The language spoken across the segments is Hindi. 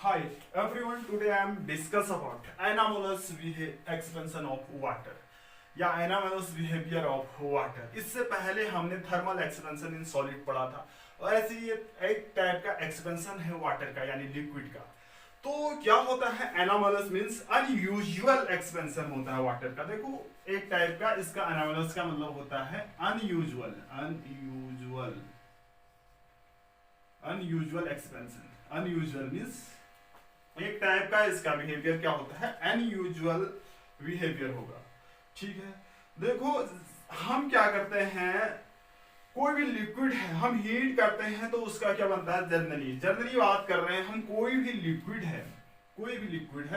Hi everyone, today I am discuss about anomalous expansion of water या anomalous behavior of water। इससे पहले हमने थर्मल एक्सपेंशन इन सॉलिड पढ़ा था और ऐसे ही एक टाइप का एक्सपेंशन है वाटर का यानी लिक्विड का। तो क्या होता है anomalous मींस अनयूजुअल एक्सपेंशन होता है वाटर का। देखो एक टाइप का इसका anomalous का मतलब होता है unusual unusual expansion. Unusual means एक टाइप का इसका बिहेवियर क्या होता है अनयूजुअल बिहेवियर होगा। ठीक है, देखो हम क्या करते हैं, कोई भी लिक्विड है हम हीट करते हैं तो उसका क्या बनता है, जनरली बात कर रहे हैं हम। कोई भी लिक्विड है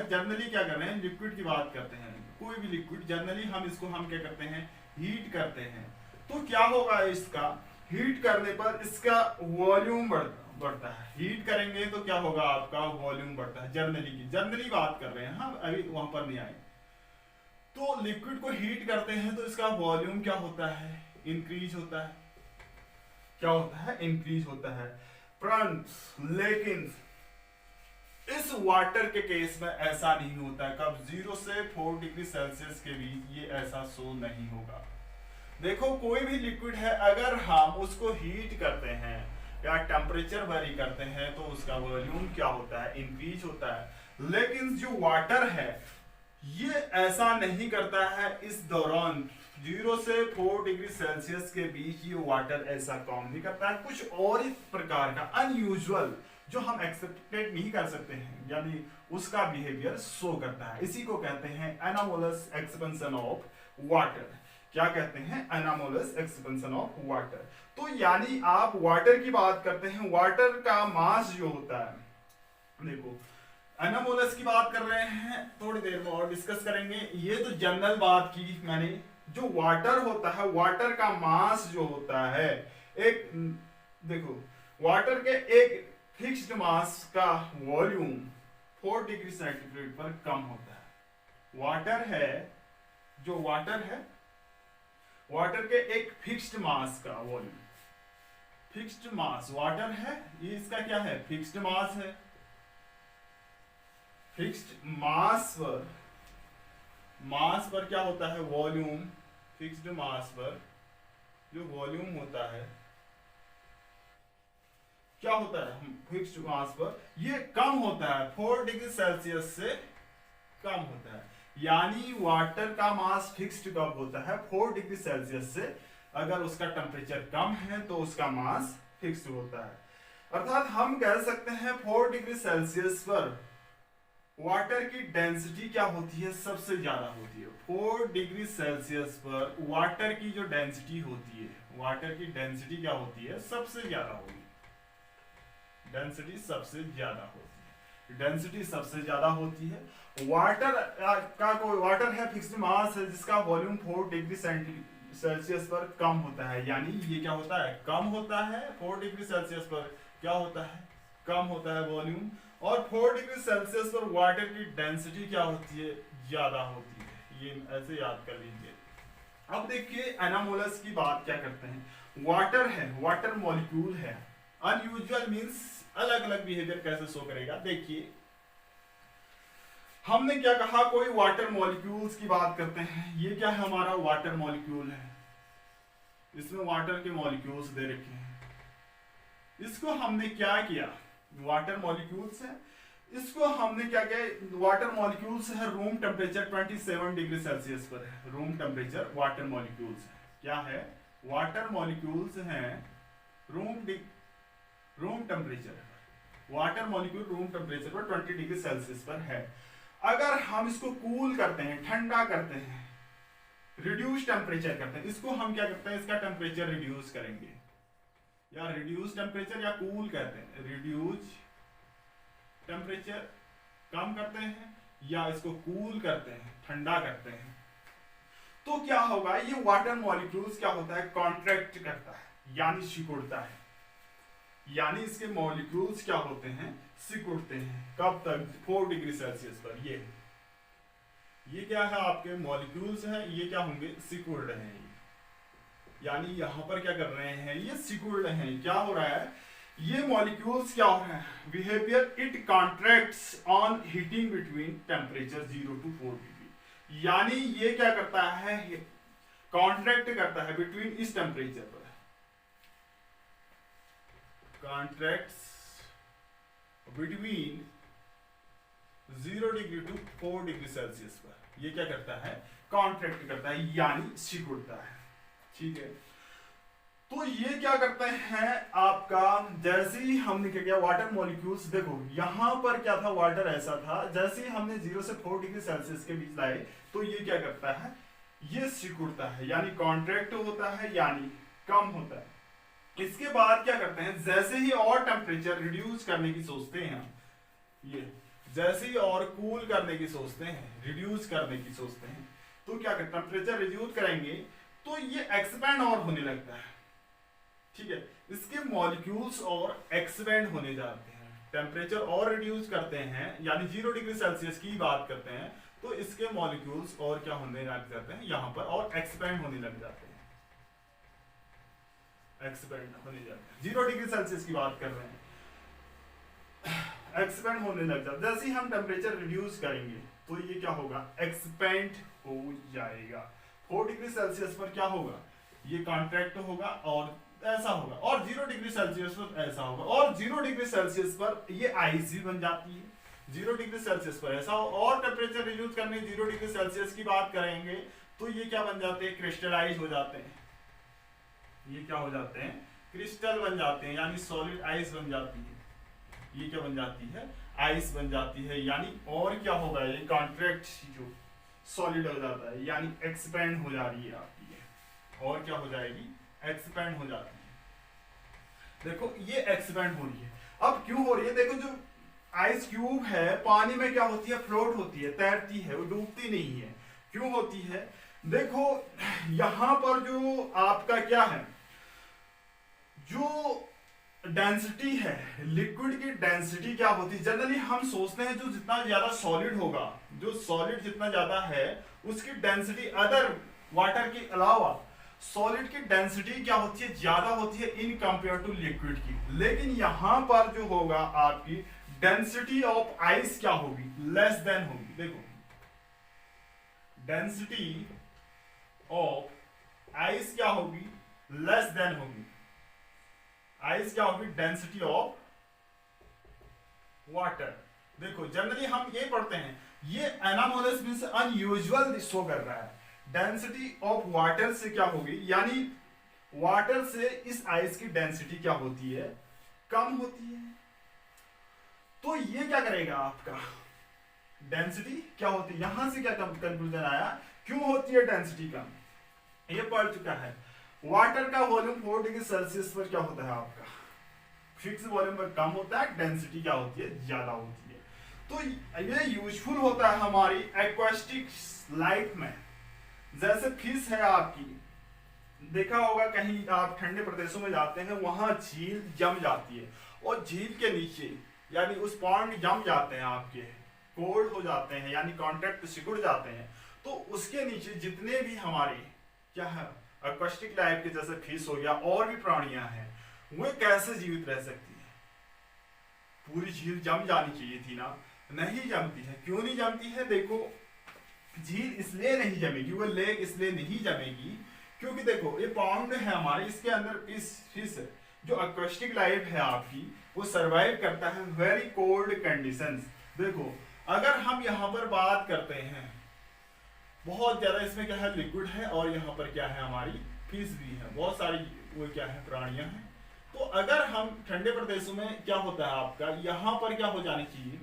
जनरली क्या कर रहे हैं, लिक्विड की बात करते हैं। कोई भी लिक्विड जनरली हम क्या करते हैं, हीट करते हैं। तो क्या होगा, इसका हीट करने पर इसका वॉल्यूम बढ़ता है। हीट करेंगे तो क्या होगा, आपका वॉल्यूम बढ़ता है। जनरली बात कर रहे हैं हम, अभी वहां पर नहीं आए। तो लिक्विड को हीट करते हैं तो इसका वॉल्यूम क्या होता है, इंक्रीज होता है। क्या होता है, इंक्रीज होता है। लेकिन इस वाटर के केस में ऐसा नहीं होता है। कब 0 से 4 डिग्री सेल्सियस के बीच ये ऐसा शो नहीं होगा। देखो कोई भी लिक्विड है अगर हम उसको हीट करते हैं या टेम्परेचर वेरी करते हैं तो उसका वॉल्यूम क्या होता है, इंक्रीज होता है। लेकिन जो वाटर है ये ऐसा नहीं करता है। इस दौरान 0 से 4 डिग्री सेल्सियस के बीच ये वाटर ऐसा काम नहीं करता है। कुछ और इस प्रकार का अनयूजुअल जो हम एक्सपेक्टेड नहीं कर सकते हैं, यानी उसका बिहेवियर शो करता है। इसी को कहते हैं एनामोलस एक्सपेंशन ऑफ वाटर। क्या कहते हैं, एनामोलस एक्सपेंशन ऑफ वाटर। तो यानी आप वाटर की बात करते हैं, वाटर का मास जो होता है, देखो एनामोलस की बात कर रहे हैं, थोड़ी देर में और डिस्कस करेंगे। ये तो जनरल बात की मैंने। जो वाटर होता है, वाटर का मास जो होता है, एक देखो वाटर के एक फिक्स्ड मास का वॉल्यूम 4 डिग्री सेंटीग्रेड पर कम होता है। वाटर के एक फिक्स्ड मास का वॉल्यूम, फिक्स्ड मास वाटर है, ये इसका क्या है, फिक्स्ड मास है। फिक्स्ड मास पर क्या होता है, वॉल्यूम। फिक्स्ड मास पर जो वॉल्यूम होता है क्या होता है, फिक्स्ड मास पर ये कम होता है, 4 डिग्री सेल्सियस से कम होता है। यानी वाटर का मास फिक्स्ड कब होता है, 4 डिग्री सेल्सियस से। अगर उसका टेम्परेचर कम है तो उसका मास फिक्स्ड होता है। अर्थात हम कह सकते हैं 4 डिग्री सेल्सियस पर वाटर की डेंसिटी क्या होती है, सबसे ज्यादा होती है। 4 डिग्री सेल्सियस पर वाटर की जो डेंसिटी होती है, वाटर की डेंसिटी क्या होती है, सबसे ज्यादा होगी। डेंसिटी सबसे ज्यादा होती है। वाटर है, फिक्स्ड मास है, जिसका वॉल्यूम 4 डिग्री सेल्सियस पर कम होता है। यानी ये क्या होता है, कम होता है। 4 डिग्री सेल्सियस पर क्या होता है, कम होता है वॉल्यूम। और 4 डिग्री सेल्सियस पर वाटर की डेंसिटी क्या होती है, ज्यादा होती है। ये ऐसे याद कर लीजिए। अब देखिए एनामोलस की बात क्या करते हैं। वाटर है, वाटर मॉलिक्यूल है। अनयूजुअल मींस अलग अलग बिहेवियर कैसे शो करेगा। देखिए हमने क्या कहा, कोई वाटर मॉलिक्यूल्स की बात करते हैं। ये क्या है, हमारा वाटर मॉलिक्यूल है। इसमें वाटर के मॉलिक्यूल्स दे रखे हैं। इसको हमने क्या किया, वाटर मॉलिक्यूल्स है, इसको हमने क्या किया, वाटर मॉलिक्यूल्स है, रूम टेम्परेचर 27 डिग्री सेल्सियस पर है। रूम टेम्परेचर वाटर मॉलिक्यूल्स है, क्या है, वाटर मॉलिक्यूल्स हैं room temperature. Water molecule room temperature पर 20 डिग्री सेल्सियस पर है। अगर हम इसको कूल करते हैं, ठंडा करते हैं, रिड्यूस टेम्परेचर करते हैं, इसको हम क्या करते हैं, इसका टेम्परेचर रिड्यूस करेंगे, या रिड्यूस टेम्परेचर या कूल कहते हैं। रिड्यूस टेम्परेचर कम करते हैं या इसको कूल करते हैं, ठंडा करते हैं। तो क्या होगा, ये वाटर मॉलिक्यूल्स क्या होता है, कॉन्ट्रैक्ट करता है, यानी सिकुड़ता है। यानी इसके मॉलिक्यूल्स क्या होते हैं, सिकुड़ते हैं। कब तक, 4 डिग्री सेल्सियस पर। ये क्या है, आपके मॉलिक्यूल्स हैं, ये क्या होंगे, सिकुड़ रहे हैं। यानी यहां पर क्या कर रहे हैं, ये सिकुड़ रहे हैं। क्या हो रहा है, ये मॉलिक्यूल्स क्या हो रहे हैं behaviour, it contracts on heating between temperature 0 to 4 degree, यानी ये क्या करता है, कॉन्ट्रैक्ट करता है बिटवीन इस टेम्परेचर पर, contracts between 0 degree to 4 degree celsius पर, ये क्या करता है, कॉन्ट्रैक्ट करता है यानी सिकुड़ता है। ठीक है, तो ये क्या करते हैं आपका, जैसे ही हमने क्या किया वाटर मॉलिक्यूल्स, देखो यहां पर क्या था, वाटर ऐसा था, जैसे ही हमने 0 से 4 डिग्री सेल्सियस के बीच लाए तो ये क्या करता है, ये सिकुड़ता है यानी कॉन्ट्रैक्ट होता है यानी कम होता है। इसके बाद क्या करते हैं, जैसे ही और टेम्परेचर रिड्यूस करने की सोचते हैं, ये जैसे ही और कूल करने की सोचते हैं, रिड्यूस करने की सोचते हैं, तो क्या करते हैं, टेम्परेचर रिड्यूस करेंगे तो ये एक्सपैंड और होने लगता है। ठीक है, इसके मॉलिक्यूल्स और एक्सपेंड होने जाते हैं, टेम्परेचर और रिड्यूस करते हैं यानी 0 डिग्री सेल्सियस की बात करते हैं, तो इसके मॉलिक्यूल्स और क्या होने लग जाते हैं यहां पर, और एक्सपेंड होने लग जाते हैं, एक्सपेंड होने जाते हैं, 0 डिग्री सेल्सियस की बात कर रहे हैं, एक्सपेंड होने लग जाता है। जैसे ही हम टेम्परेचर रिड्यूस करेंगे तो ये क्या होगा, एक्सपेंड हो जाएगा। 4 डिग्री सेल्सियस पर क्या होगा, ये कॉन्ट्रैक्ट होगा और ऐसा होगा, और 0 डिग्री सेल्सियस पर ऐसा होगा, और 0 डिग्री सेल्सियस पर ये आइस भी बन जाती है, 0 डिग्री सेल्सियस पर ऐसा हो, और टेम्परेचर रिड्यूस करने 0 डिग्री सेल्सियस की बात करेंगे तो ये क्या बन जाते हैं, क्रिस्टलाइज हो जाते हैं, ये क्या हो जाते हैं, क्रिस्टल बन जाते हैं यानी सॉलिड आइस बन जाती है, ये क्या बन जाती है, आइस बन जाती है, यानी और क्या होगा, ये कॉन्ट्रैक्ट जो सॉलिड हो जाता है यानी एक्सपेंड हो जा रही है आपकी, और क्या हो जाएगी, एक्सपेंड हो जाती है। देखो ये एक्सपेंड हो रही है, अब क्यों हो रही है, देखो जो आइस क्यूब है पानी में क्या होती है, फ्लोट होती है, तैरती है, वो डूबती नहीं है। क्यों होती है, देखो यहां पर जो आपका क्या है, जो डेंसिटी है, लिक्विड की डेंसिटी क्या होती है, जनरली हम सोचते हैं जो जितना ज्यादा सॉलिड होगा, जो सॉलिड जितना ज्यादा है उसकी डेंसिटी अदर वाटर के अलावा सॉलिड की डेंसिटी क्या होती है, ज्यादा होती है इन कंपेयर टू लिक्विड की। लेकिन यहां पर जो होगा आपकी डेंसिटी ऑफ आइस क्या होगी, लेस देन होगी। देखो डेंसिटी ऑफ आइस क्या होगी, लेस देन होगी। आइस क्या होगी, डेंसिटी ऑफ वाटर। देखो जनरली हम ये पढ़ते हैं, ये एनामोलस मींस अनयूजुअल शो कर रहा है। डेंसिटी ऑफ वाटर से क्या होगी, यानी वाटर से इस आइस की डेंसिटी क्या होती है, कम होती है। तो ये क्या करेगा आपका, डेंसिटी क्या होती है, यहां से क्या कंक्लूजन आया, क्यों होती है डेंसिटी कम, ये पढ़ चुका है। वाटर का वॉल्यूम 4 डिग्री सेल्सियस पर क्या होता है आपका, फिक्स वॉल्यूम पर कम होता है, डेंसिटी क्या होती है, ज्यादा होती है। तो ये यूजफुल होता है हमारी एक्वास्टिक लाइफ में। जैसे फिश है आपकी, देखा होगा कहीं आप ठंडे प्रदेशों में जाते हैं, वहां झील जम जाती है, और झील के नीचे यानी उस पॉन्ड जम जाते हैं आपके, कोल्ड हो जाते हैं यानी कॉन्टैक्ट सिकुड़ जाते हैं, तो उसके नीचे जितने भी हमारे क्या है एक्वास्टिक लाइफ के, जैसे फिश हो गया और भी प्राणियां हैं, वे कैसे जीवित रह सकती है। पूरी झील जम जानी चाहिए थी ना, नहीं जमती है। क्यों नहीं जमती है, देखो झील इसलिए नहीं जमेगी, वो लेक इसलिए नहीं जमेगी क्योंकि देखो ये पॉन्ड है हमारे, इसके अंदर इस फिश जो एक्वास्टिक लाइफ है आपकी, वो सरवाइव करता है वेरी कोल्ड कंडीशंस। देखो अगर हम यहाँ पर बात करते हैं, बहुत ज्यादा इसमें क्या है, लिक्विड है, और यहाँ पर क्या है हमारी फिश भी है, बहुत सारी वो क्या है प्राणियां हैं। तो अगर हम ठंडे प्रदेशों में क्या होता है आपका, यहाँ पर क्या हो जानी चाहिए,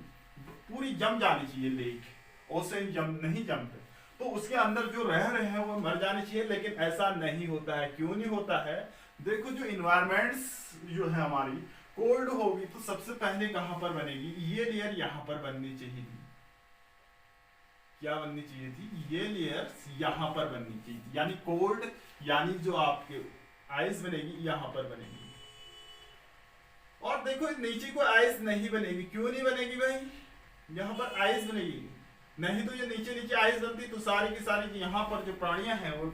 पूरी जम जानी चाहिए लेक, ओशन जम नहीं जमते, तो उसके अंदर जो रह रहे हैं वो मर जाने चाहिए, लेकिन ऐसा नहीं होता है। क्यों नहीं होता है, देखो जो इन्वायरमेंट्स जो है हमारी कोल्ड होगी तो सबसे पहले कहां पर बनेगी, ये लेयर यहां पर बननी चाहिए थी। क्या बननी चाहिए थी, ये लेयर यहां पर बननी चाहिए थी, यानी कोल्ड यानी जो आपके आइस बनेगी यहां पर बनेगी। और देखो नीचे कोई आइस नहीं बनेगी, क्यों नहीं बनेगी भाई, यहाँ पर आइस बनेगी, नहीं तो ये नीचे नीचे आइस बनती तो सारी की सारी यहाँ पर जो प्राणियां हैं वो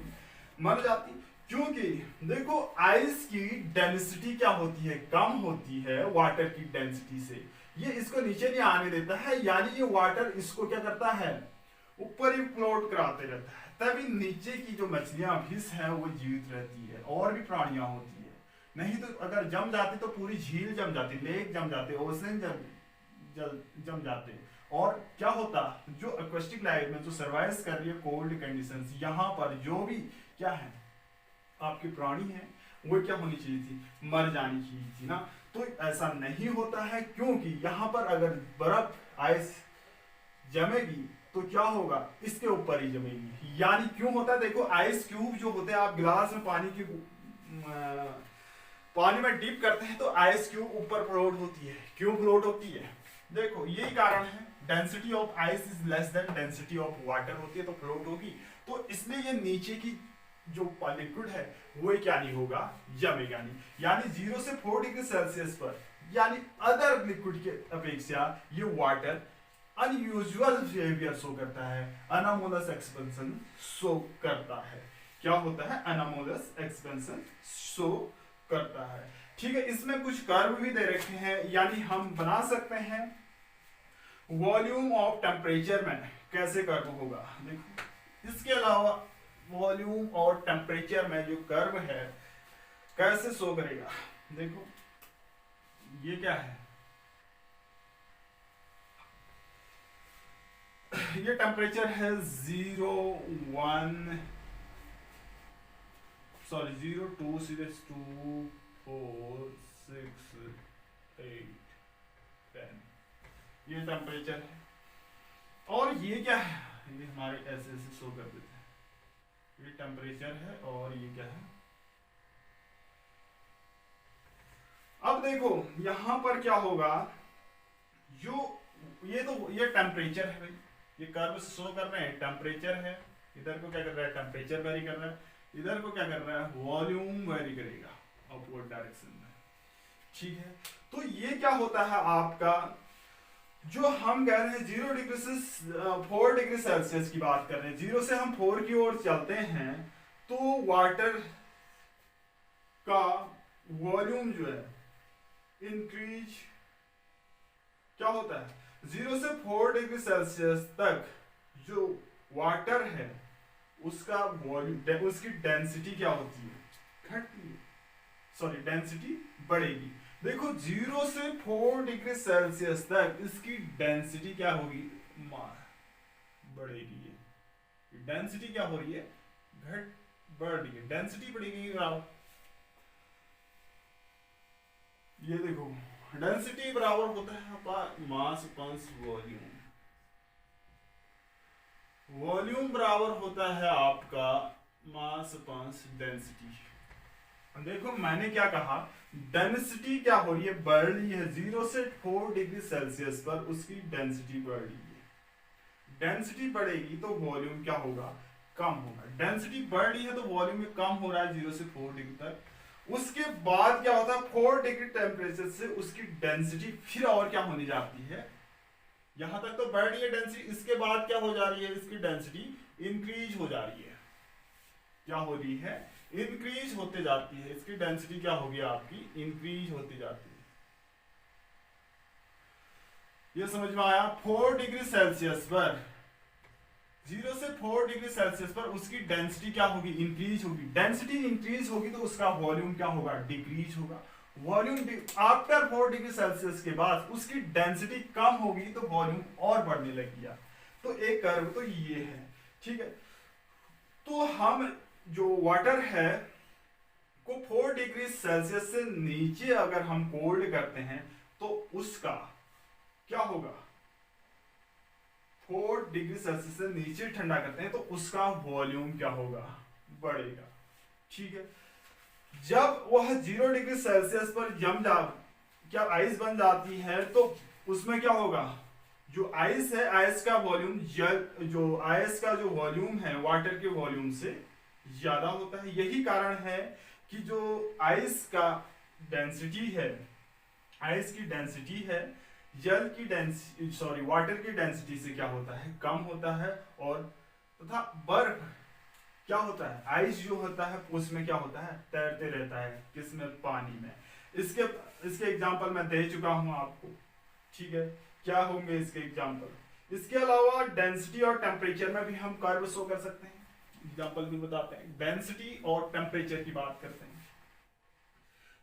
मर जाती। क्योंकि देखो आइस की डेंसिटी क्या होती है, कम होती है वाटर की डेंसिटी से, ये इसको नीचे नहीं आने देता है, यानी ये वाटर इसको क्या करता है, ऊपर ही फ्लोट कराते रहता है, तभी नीचे की जो मछलियां फिश है वो जीवित रहती है, और भी प्राणियां होती है। नहीं तो अगर जम जाती तो पूरी झील जम जाती, लेक जम जाते, ओशन जम जाते, और क्या होता, जो एक्वेस्टिक लाइफ में जो सर्वाइव कर रही है कोल्ड कंडीशंस, यहाँ पर जो भी क्या है आपके प्राणी है वो क्या होनी चाहिए थी, मर जानी चाहिए थी ना। तो ऐसा नहीं होता है, क्योंकि यहाँ पर अगर बर्फ आइस जमेगी तो क्या होगा, इसके ऊपर ही जमेगी। यानी क्यों होता है, देखो आइस क्यूब जो होते हैं, आप गिलास में पानी में डिप करते हैं तो आइस क्यूब ऊपर फ्लोट होती है, क्यों फ्लोट होती है, देखो यही कारण है, density of ice is less than density of water होती है तो फ्लोट होगी, तो इसलिए ये नीचे की जो लिक्विड है वो क्या नहीं होगा, जमेगा नहीं। यानी 0 से 4 डिग्री सेल्सियस पर, यानी अदर लिक्विड के अपेक्षा ये वाटर अनयूजुअल बिहेवियर शो करता है, अनामोलस एक्सपेंशन शो करता है। क्या होता है, अनामोलस एक्सपेंशन शो करता है। ठीक है, इसमें कुछ कर्व भी दे रखे हैं, यानी हम बना सकते हैं वॉल्यूम ऑफ टेम्परेचर में कैसे कर्व होगा। देखो इसके अलावा वॉल्यूम और टेम्परेचर में जो कर्व है कैसे शो करेगा, देखो ये क्या है, ये टेम्परेचर है 0 1 सॉरी 0 2 2 4 6 8 10, ये टेम्परेचर है, और ये क्या है, ये हमारे ऐसे ऐसे शो कर देते हैं, ये टेम्परेचर है और ये क्या है। अब देखो यहां पर क्या होगा, जो ये टेम्परेचर है भाई, ये कर्व से शो कर रहे हैं टेम्परेचर है, इधर को क्या कर रहा है, टेम्परेचर वेरी कर रहा है, इधर को क्या कर रहा है, वॉल्यूम वेरी करेगा अपवर्ड डायरेक्शन में। ठीक है, तो ये क्या होता है आपका, जो हम कह रहे हैं 0 डिग्री से 4 डिग्री सेल्सियस की बात कर रहे हैं, 0 से हम 4 की ओर चलते हैं तो वाटर का वॉल्यूम जो है इंक्रीज क्या होता है, 0 से 4 डिग्री सेल्सियस तक जो वाटर है उसका वॉल्यूम, उसकी डेंसिटी क्या होती है, घटती है, सॉरी डेंसिटी बढ़ेगी। देखो 0 से 4 डिग्री सेल्सियस तक इसकी डेंसिटी क्या होगी, बढ़ेगी, ये डेंसिटी क्या हो रही है, बढ़ रही है, डेंसिटी बढ़ेगी। ये देखो डेंसिटी बराबर होता है मास अपॉन वॉल्यूम, वॉल्यूम बराबर होता है आपका मास अपॉन डेंसिटी। देखो मैंने क्या कहा, डेंसिटी क्या हो रही है, बढ़ रही है, 0 से 4 डिग्री सेल्सियस पर उसकी डेंसिटी बढ़ रही है, डेंसिटी बढ़ेगी तो वॉल्यूम क्या होगा, कम होगा, डेंसिटी बढ़ रही है तो वॉल्यूम कम हो रहा है 0 से 4 डिग्री तक। उसके बाद क्या होता है, 4 डिग्री टेम्परेचर से उसकी डेंसिटी फिर और क्या होने जाती है, यहां तक तो बढ़ रही है डेंसिटी, इसके बाद क्या हो जा रही है, इसकी डेंसिटी इंक्रीज हो जा रही है, क्या हो रही है, इंक्रीज होते जाती है, इसकी डेंसिटी क्या होगी आपकी, इंक्रीज होती जाती है। ये समझ में आया, 4 डिग्री सेल्सियस पर, 0 से 4 डिग्री सेल्सियस पर उसकी डेंसिटी क्या होगी, इंक्रीज होगी, डेंसिटी इंक्रीज होगी तो उसका वॉल्यूम क्या होगा, डिक्रीज होगा, वॉल्यूम आफ्टर 4 डिग्री सेल्सियस के बाद उसकी डेंसिटी कम होगी तो वॉल्यूम और बढ़ने लग गया। तो एक कर्व तो ये है, ठीक है। तो हम जो वाटर है को 4 डिग्री सेल्सियस से नीचे अगर हम कोल्ड करते हैं तो उसका क्या होगा, 4 डिग्री सेल्सियस से नीचे ठंडा करते हैं तो उसका वॉल्यूम क्या होगा, बढ़ेगा। ठीक है, जब वह 0 डिग्री सेल्सियस पर क्या आइस बन जाती है तो उसमें क्या होगा, जो आइस है, आइस का वॉल्यूम जो आइस का जो वॉल्यूम है वाटर के वॉल्यूम से ज्यादा होता है। यही कारण है कि जो आइस का डेंसिटी है, आइस की डेंसिटी है जल की डेंसिटी वाटर की डेंसिटी से क्या होता है, कम होता है, और तथा बर्फ क्या होता है, आइस जो होता है उसमें क्या होता है, तैरते रहता है, किसमें, पानी में। इसके इसके एग्जांपल मैं दे चुका हूं आपको, ठीक है। क्या होंगे इसके एग्जांपल। इसके अलावा डेंसिटी और टेम्परेचर में भी हम कर्व शो कर सकते हैं, एग्जांपल भी बताते हैं। डेंसिटी और टेम्परेचर की बात करते हैं।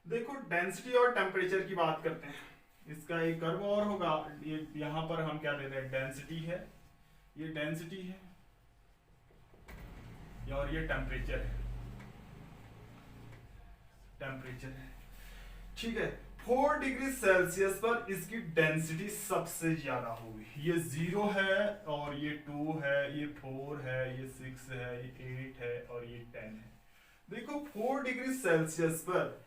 देखो डेंसिटी और टेम्परेचर की बात करते हैं, इसका एक कर्व और होगा। ये यहां पर हम क्या दे रहे हैं, डेंसिटी है, ये डेंसिटी है और ये टेम्परेचर है, टेम्परेचर है, ठीक है। 4 डिग्री सेल्सियस पर इसकी डेंसिटी सबसे ज्यादा होगी। ये 0 है और ये 2 है, ये 4 है, ये 6 है, ये 8 है और ये 10 है। देखो 4 डिग्री सेल्सियस पर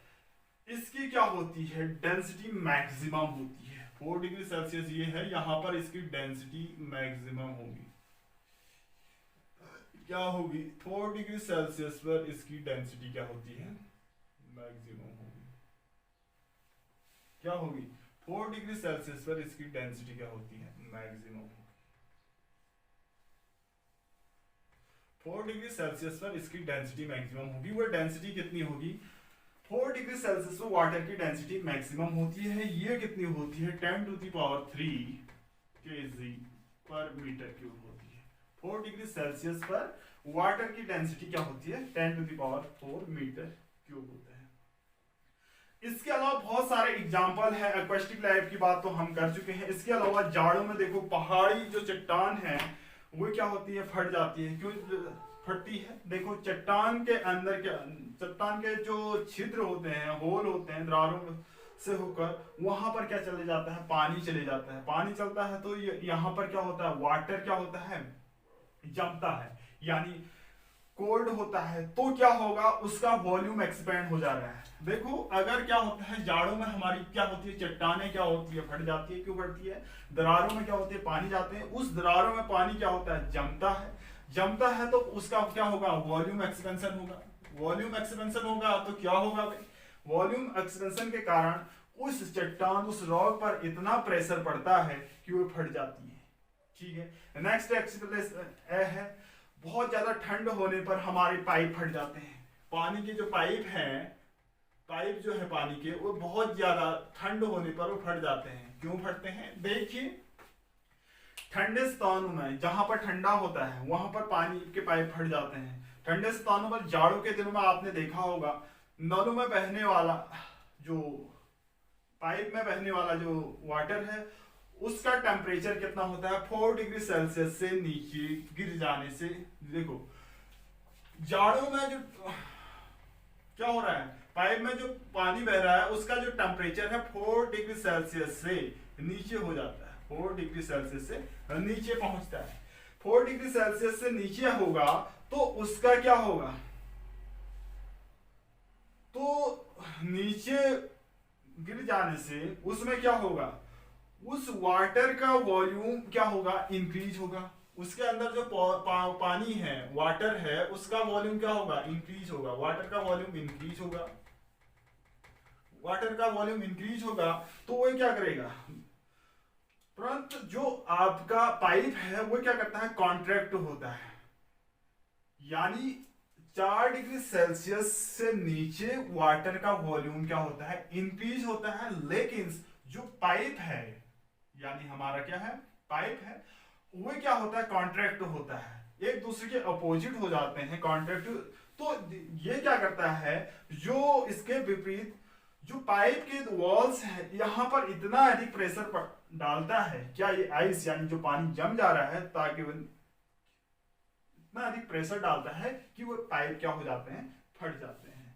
इसकी क्या होती है, डेंसिटी मैक्सिमम होती है। 4 डिग्री सेल्सियस ये है, यहां पर इसकी डेंसिटी मैक्सिमम होगी। क्या होगी, 4 डिग्री सेल्सियस पर इसकी डेंसिटी क्या होती है, मैक्सिमम होगी। क्या होगी, 4 डिग्री सेल्सियस पर इसकी डेंसिटी क्या होती है, मैक्सिमम होगी। 4 डिग्री सेल्सियस पर इसकी डेंसिटी मैक्सिमम होगी। वो डेंसिटी कितनी होगी, 4 डिग्री सेल्सियस पर वाटर की डेंसिटी मैक्सिमम होती है। ये कितनी होती है, 10⁻³ kg पर मीटर क्यूब होती है। 4 डिग्री सेल्सियस पर वाटर की डेंसिटी क्या होती है, 10⁴ मीटर क्यूब होता है। इसके अलावा बहुत सारे एग्जाम्पल है। एक्वेस्टिक लाइफ की बात तो हम कर चुके हैं। इसके अलावा जाड़ों में देखो पहाड़ी जो चट्टान है वो क्या होती है, फट जाती है। क्यों फटती है, देखो चट्टान के अंदर के, चट्टान के जो छिद्र होते हैं, होल होते हैं, दरारों से होकर वहां पर क्या चले जाता है, पानी चले जाता है। पानी चलता है तो यहाँ पर क्या होता है, वाटर क्या होता है, जमता है, यानी कोल्ड होता है। तो क्या होगा, उसका वॉल्यूम एक्सपेंड हो जा रहा है। देखो अगर क्या होता है, जाड़ों में हमारी क्या होती है, चट्टानें क्या होती है, फट जाती है। क्यों फटती है, दरारों में क्या होती है, पानी जाते हैं, उस दरारों में पानी क्या होता है, जमता है। जमता है तो उसका क्या होगा, वॉल्यूम एक्सपेंशन होगा। वॉल्यूम एक्सपेंशन होगा तो क्या होगा भाई, वॉल्यूम एक्सपेंशन के कारण उस चट्टान, उस रॉक पर इतना प्रेशर पड़ता है कि वो फट जाती है, ठीक है। नेक्स्ट एक्सप्लेनेशन है, बहुत ज्यादा ठंड होने पर हमारे पाइप फट जाते हैं। पानी के जो पाइप हैं, पाइप जो है पानी के, वो बहुत ज्यादा ठंड होने पर वो फट जाते हैं। क्यों फटते हैं, देखिए ठंडे स्थानों में जहां पर ठंडा होता है वहां पर पानी के पाइप फट जाते हैं। ठंडे स्थानों पर जाड़ों के दिनों में आपने देखा होगा, नलों में बहने वाला जो पाइप में बहने वाला जो वाटर है उसका टेम्परेचर कितना होता है, 4 डिग्री सेल्सियस से नीचे गिर जाने से। देखो जाड़ों में जो क्या हो रहा है, पाइप में जो पानी बह रहा है उसका जो टेम्परेचर है 4 डिग्री सेल्सियस से नीचे हो जाता है, 4 डिग्री सेल्सियस से नीचे पहुंचता है। 4 डिग्री सेल्सियस से नीचे होगा तो उसका क्या होगा, तो नीचे गिर जाने से उसमें क्या होगा, उस वाटर का वॉल्यूम क्या होगा, इंक्रीज होगा। उसके अंदर जो पानी है, वाटर है, उसका वॉल्यूम क्या होगा, इंक्रीज होगा। वाटर का वॉल्यूम इंक्रीज होगा, वाटर का वॉल्यूम इंक्रीज होगा तो वो क्या करेगा, तुरंत जो आपका पाइप है वो क्या करता है, कॉन्ट्रैक्ट होता है। यानी 4 डिग्री सेल्सियस से नीचे वाटर का वॉल्यूम क्या होता है, इंक्रीज होता है। लेकिन जो पाइप है, यानी हमारा क्या है, पाइप है, वो क्या होता है, कॉन्ट्रैक्ट होता है, एक दूसरे के अपोजिट हो जाते हैं, कॉन्ट्रैक्ट। तो ये क्या करता है, जो इसके विपरीत जो पाइप के वॉल्स है यहां पर इतना अधिक प्रेशर डालता है, क्या ये आइस यानी जो पानी जम जा रहा है, ताकि वो इतना अधिक प्रेशर डालता है कि वो पाइप क्या हो जाते हैं, फट जाते हैं।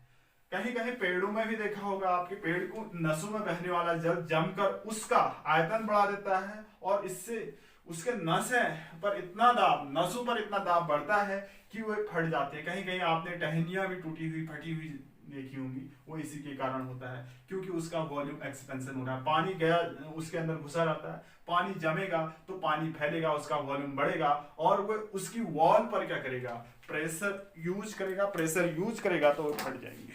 कहीं कहीं पेड़ों में भी देखा होगा आपके, पेड़ को नसों में बहने वाला जल जमकर उसका आयतन बढ़ा देता है और इससे उसके नसें पर इतना दाब, नसों पर इतना दाब बढ़ता है कि वो फट जाते हैं। कहीं कहीं आपने टहनियां भी टूटी हुई, फटी हुई देखी होंगी, वो इसी के कारण होता है, क्योंकि उसका वॉल्यूम एक्सपेंशन हो रहा है। पानी गया उसके अंदर घुसा रहता है, पानी जमेगा तो पानी फैलेगा, उसका वॉल्यूम बढ़ेगा और वो उसकी वॉल पर क्या करेगा, प्रेशर यूज करेगा, प्रेशर यूज करेगा तो वो फट जाएंगे।